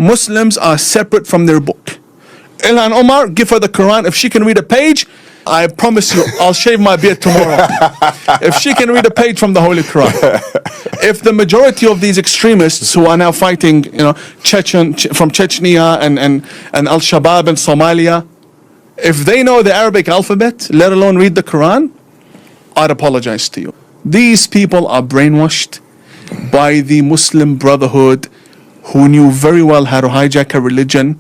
Muslims are separate from their book. Ilhan Omar, give her the Quran. If she can read a page, I promise you, I'll shave my beard tomorrow. If she can read a page from the Holy Quran. If the majority of these extremists who are now fighting, from Chechnya and Al-Shabaab and Somalia, if they know the Arabic alphabet, let alone read the Quran, I'd apologize to you. These people are brainwashed by the Muslim Brotherhood, who knew very well how to hijack a religion,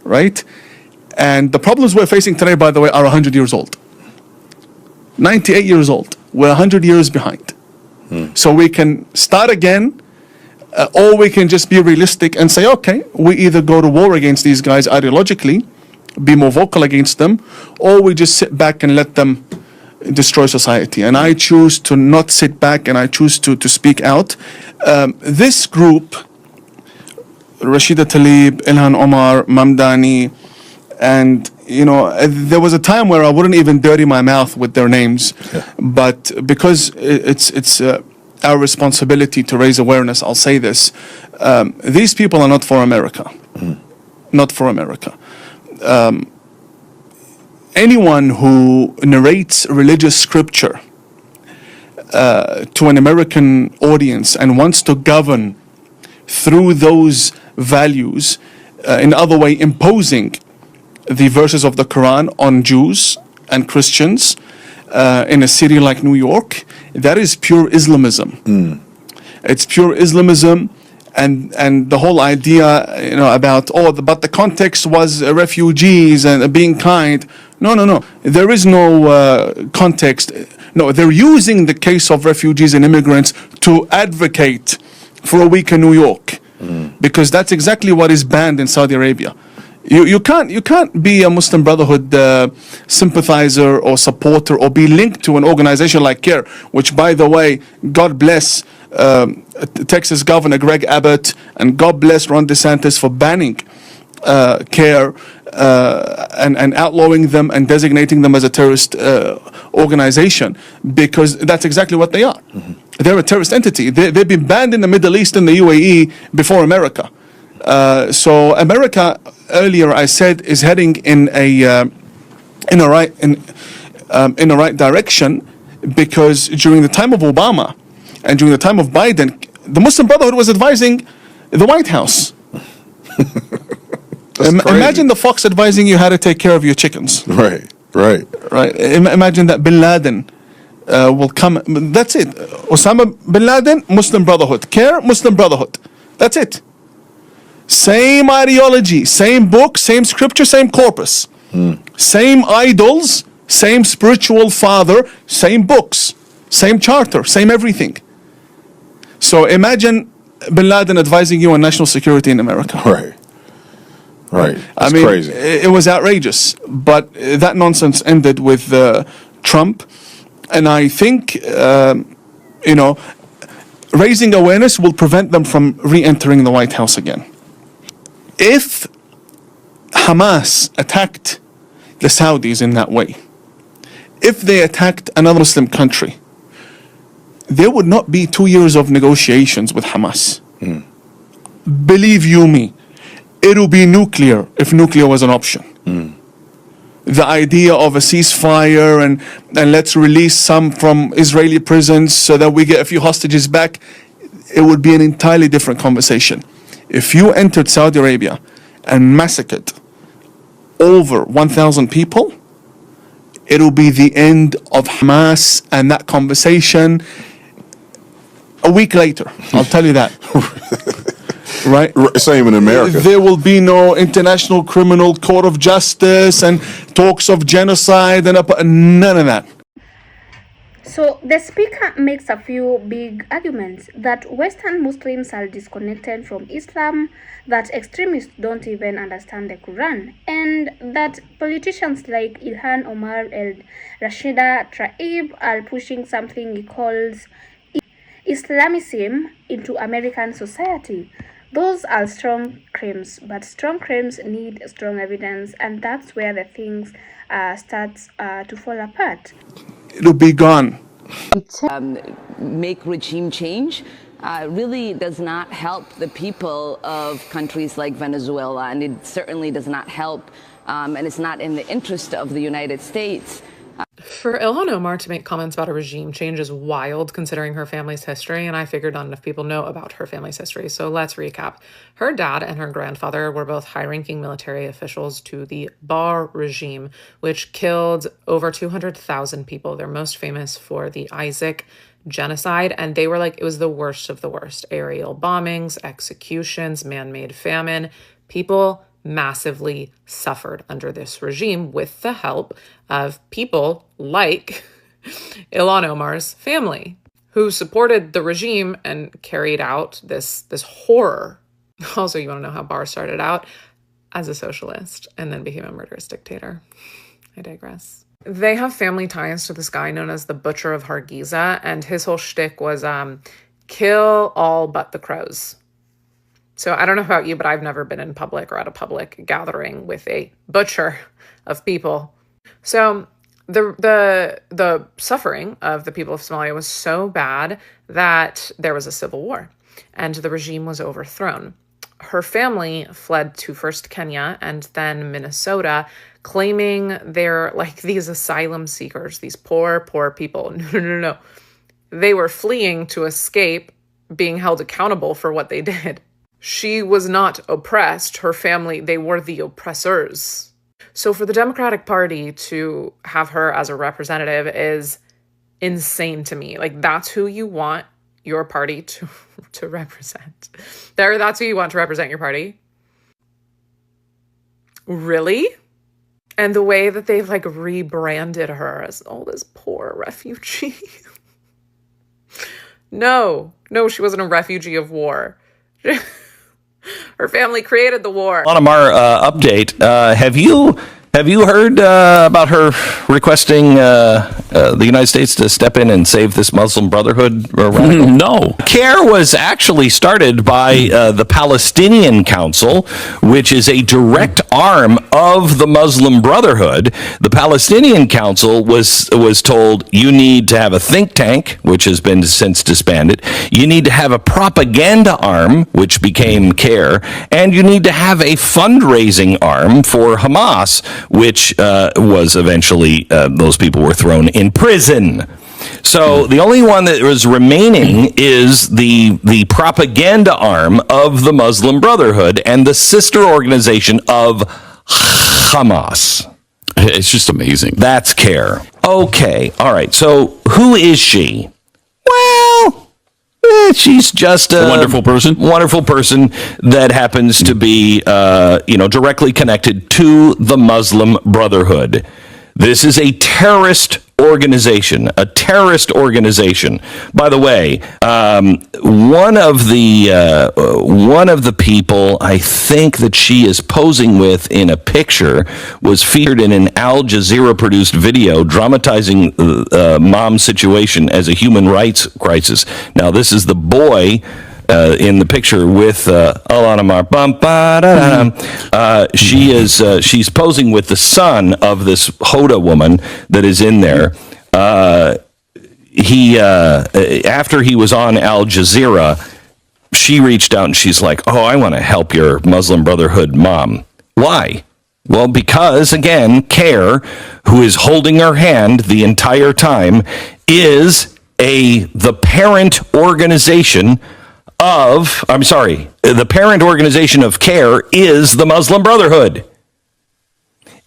right? And the problems we're facing today, by the way, are 100 years old. 98 years old. We're 100 years behind. So we can start again, or we can just be realistic and say, okay, we either go to war against these guys ideologically, be more vocal against them, or we just sit back and let them destroy society. And I choose to not sit back, and I choose to speak out. This group, Rashida Tlaib, Ilhan Omar, Mamdani, and there was a time where I wouldn't even dirty my mouth with their names, but because it's our responsibility to raise awareness, I'll say this: these people are not for America, not for America. Anyone who narrates religious scripture to an American audience and wants to govern through those values, in other way imposing the verses of the Quran on Jews and Christians in a city like New York, that is pure Islamism. It's pure Islamism, and the whole idea, about but the context was refugees and being kind. No. There is no context. No, they're using the case of refugees and immigrants to advocate for a weaker New York, because that's exactly what is banned in Saudi Arabia. You can't be a Muslim Brotherhood sympathizer or supporter or be linked to an organization like CARE, which, by the way, God bless Texas Governor Greg Abbott and God bless Ron DeSantis for banning CARE and outlawing them and designating them as a terrorist organization, because that's exactly what they are. They're a terrorist entity. They've been banned in the Middle East and the UAE before America. So America, earlier I said, is heading in a right direction, because during the time of Obama and during the time of Biden, the Muslim Brotherhood was advising the White House. Imagine the fox advising you how to take care of your chickens. Right. Imagine that Bin Laden will come. That's it. Osama Bin Laden, Muslim Brotherhood. CARE, Muslim Brotherhood. That's it. Same ideology, same book, same scripture, same corpus. Same idols, same spiritual father, same books, same charter, same everything. So imagine Bin Laden advising you on national security in America. Right. That's crazy. It was outrageous. But that nonsense ended with Trump. And I think, raising awareness will prevent them from re-entering the White House again. If Hamas attacked the Saudis in that way, if they attacked another Muslim country, there would not be 2 years of negotiations with Hamas. Believe you me, it'll be nuclear if nuclear was an option. The idea of a ceasefire and let's release some from Israeli prisons so that we get a few hostages back, it would be an entirely different conversation. If you entered Saudi Arabia and massacred over 1,000 people, it'll be the end of Hamas and that conversation a week later. I'll tell you that. Right? Same in America. There will be no International Criminal Court of Justice and talks of genocide and none of that. So the speaker makes a few big arguments that Western Muslims are disconnected from Islam, that extremists don't even understand the Quran, and that politicians like Ilhan Omar and Rashida Tlaib are pushing something he calls Islamism into American society. Those are strong claims, but strong claims need strong evidence, and that's where the things start to fall apart. It'll be gone. Make regime change really does not help the people of countries like Venezuela, and it certainly does not help, and it's not in the interest of the United States. For Ilhan Omar to make comments about a regime change is wild considering her family's history, and I figured not enough people know about her family's history, so let's recap. Her dad and her grandfather were both high-ranking military officials to the Bar regime, which killed over 200,000 people. They're most famous for the Isaac genocide, and they were like, it was the worst of the worst. Aerial bombings, executions, man-made famine. People massively suffered under this regime with the help of people like Ilhan Omar's family, who supported the regime and carried out this horror. Also, you want to know how Barr started out? As a socialist and then became a murderous dictator. I digress. They have family ties to this guy known as the Butcher of Hargeisa, and his whole shtick was kill all but the crows. So I don't know about you, but I've never been in public or at a public gathering with a butcher of people. So the suffering of the people of Somalia was so bad that there was a civil war and the regime was overthrown. Her family fled to first Kenya and then Minnesota, claiming they're like these asylum seekers, these poor people. No. They were fleeing to escape being held accountable for what they did. She was not oppressed. Her family, they were the oppressors. So for the Democratic Party to have her as a representative is insane to me. Like, that's who you want your party to represent. That's who you want to represent your party? Really? And the way that they've like rebranded her as, oh, this poor refugee. No, she wasn't a refugee of war. Her family created the war. On Omar update, have you heard about her requesting the United States to step in and save this Muslim Brotherhood radical? No. CARE was actually started by the Palestinian Council, which is a direct arm of the Muslim Brotherhood. The Palestinian Council was told, you need to have a think tank, which has been since disbanded. You need to have a propaganda arm, which became CARE, and you need to have a fundraising arm for Hamas, which was eventually, those people were thrown in prison. So the only one that was remaining is the propaganda arm of the Muslim Brotherhood and the sister organization of Hamas. It's just amazing. That's CARE. Okay, all right. So who is she? Well, she's just a wonderful person. Wonderful person that happens to be, directly connected to the Muslim Brotherhood. This is a terrorist organization. By the way, one of the people I think that she is posing with in a picture was featured in an Al Jazeera produced video dramatizing mom's situation as a human rights crisis. Now, this is the boy in the picture with Ilhan Omar. She's posing with the son of this Hoda woman that is in there. After he was on Al Jazeera, she reached out and she's like, "Oh, I want to help your Muslim Brotherhood mom." Why? Well, because again, CARE, who is holding her hand the entire time, is the parent organization the parent organization of CARE is the Muslim Brotherhood.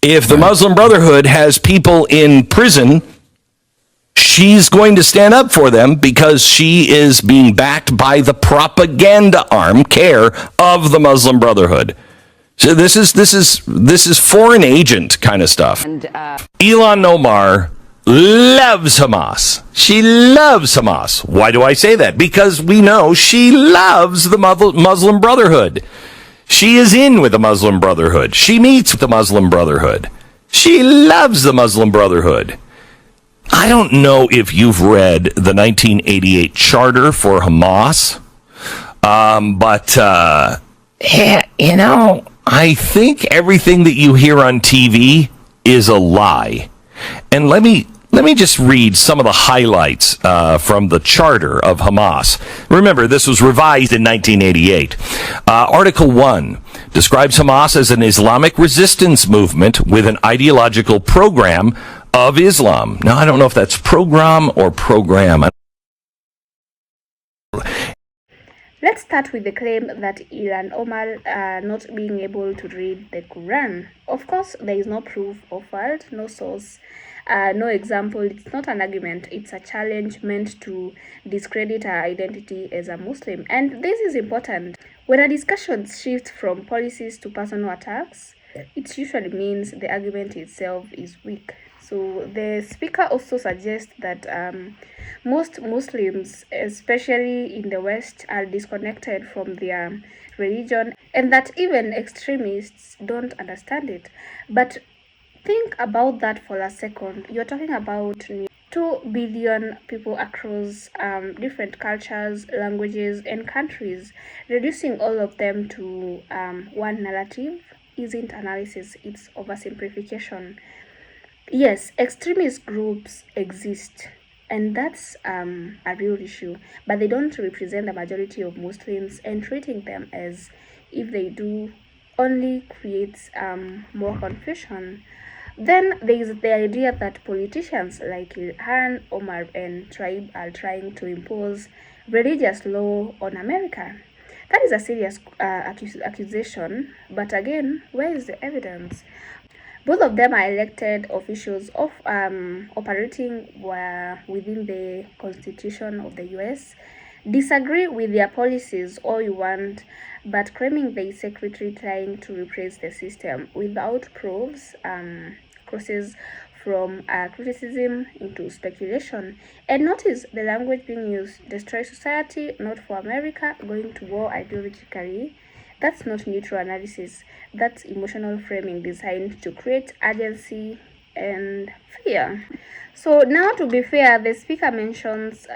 If the Muslim Brotherhood has people in prison, she's going to stand up for them because she is being backed by the propaganda arm, CARE, of the Muslim Brotherhood. So this is foreign agent kind of stuff. And Ilhan Omar loves Hamas. She loves Hamas. Why do I say that? Because we know she loves the Muslim Brotherhood. She is in with the Muslim Brotherhood. She meets with the Muslim Brotherhood. She loves the Muslim Brotherhood. I don't know if you've read the 1988 Charter for Hamas, but I think everything that you hear on TV is a lie. And let me Let me just read some of the highlights from the charter of Hamas. Remember, this was revised in 1988. Article 1 describes Hamas as an Islamic resistance movement with an ideological program of Islam. Now, I don't know if that's program or program. Let's start with the claim that Ilhan Omar not being able to read the Quran. Of course, there is no proof offered, no source, no example. It's not an argument. It's a challenge meant to discredit her identity as a Muslim. And this is important. When a discussion shifts from policies to personal attacks, it usually means the argument itself is weak. So the speaker also suggests that most Muslims, especially in the West, are disconnected from their religion, and that even extremists don't understand it. But think about that for a second. You're talking about 2 billion people across different cultures, languages, and countries. Reducing all of them to one narrative isn't analysis, it's oversimplification. Yes, extremist groups exist, and that's a real issue, but they don't represent the majority of Muslims, and treating them as if they do only creates more confusion. Then there is the idea that politicians like Ilhan, Omar, and Tribe are trying to impose religious law on America. That is a serious accusation, but again, where is the evidence? Both of them are elected officials of operating within the Constitution of the US. Disagree with their policies all you want, but claiming they secretary trying to replace the system without proofs crosses from criticism into speculation. And notice the language being used: destroy society, not for America, going to war ideologically. That's not neutral analysis, that's emotional framing designed to create urgency and fear. So now, to be fair, the speaker mentions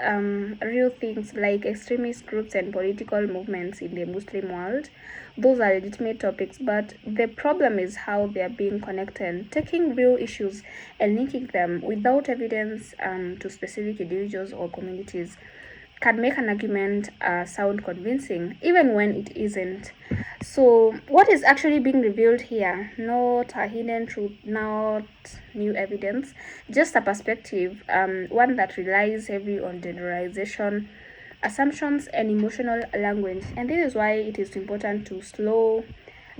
real things like extremist groups and political movements in the Muslim world. Those are legitimate topics, but the problem is how they are being connected. Taking real issues and linking them without evidence to specific individuals or communities can make an argument sound convincing, even when it isn't. So what is actually being revealed here? Not a hidden truth, not new evidence, just a perspective, one that relies heavily on generalization, assumptions, and emotional language. And this is why it is important to slow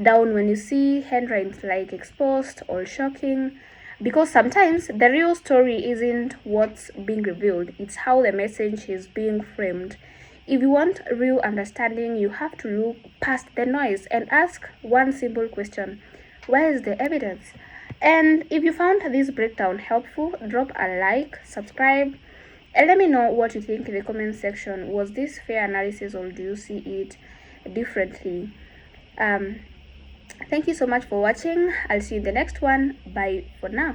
down when you see headlines like exposed or shocking, because sometimes the real story isn't what's being revealed, it's how the message is being framed. If you want real understanding, you have to look past the noise and ask one simple question: where is the evidence? And if you found this breakdown helpful, drop a like, subscribe, and let me know what you think in the comment section. Was this fair analysis, or do you see it differently? Thank you so much for watching. I'll see you in the next one. Bye for now.